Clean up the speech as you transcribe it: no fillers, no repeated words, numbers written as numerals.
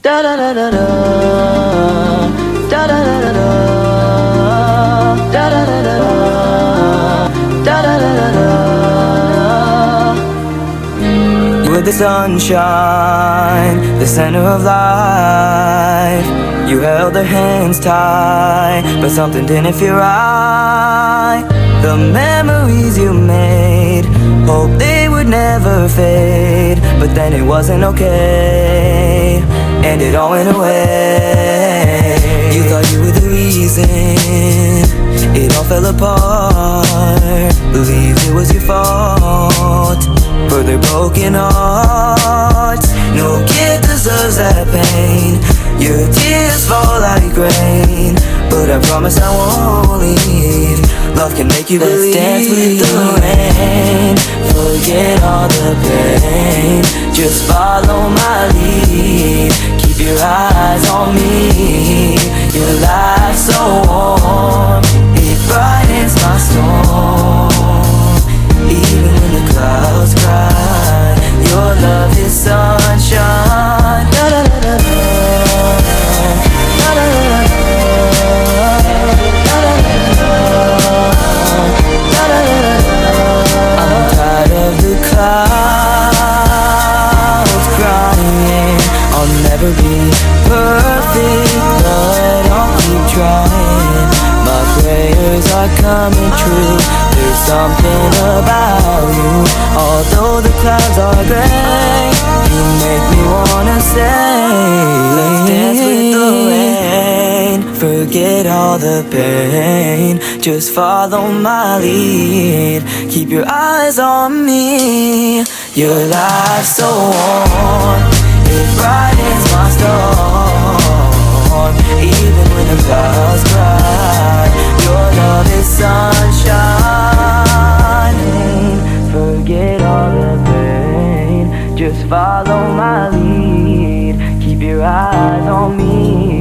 da da da da da, da da da da da, da da da da da, da da da da. You were the sunshine, the center of life. You held their hands tight, but something didn't feel right. The memories you made, hope they would never fade. But then it wasn't okay, and it all went away. You thought you were the reason it all fell apart. Believed it was your fault for their broken hearts. No kid deserves that pain. Your tears fall like rain, but I promise I won't leave. Love can make you believe. Let's dance with the rain, forget all the pain. Just follow my lead, keep your eyes on me. Your light's so warm, it brightens my storm. Even when the clouds cry, your love is sunshine. Da da da da da. Clouds crying, I'll never be perfect, but I'll keep trying. My prayers are coming true. There's something about you. Although the clouds are gray, you make me wanna say, let's dance with the rain, forget all the pain. Just follow my lead, keep your eyes on me. Your light's so warm, it brightens my storm. Even when the clouds cry, your love is sunshine. Forget all the pain, just follow my lead, keep your eyes on me.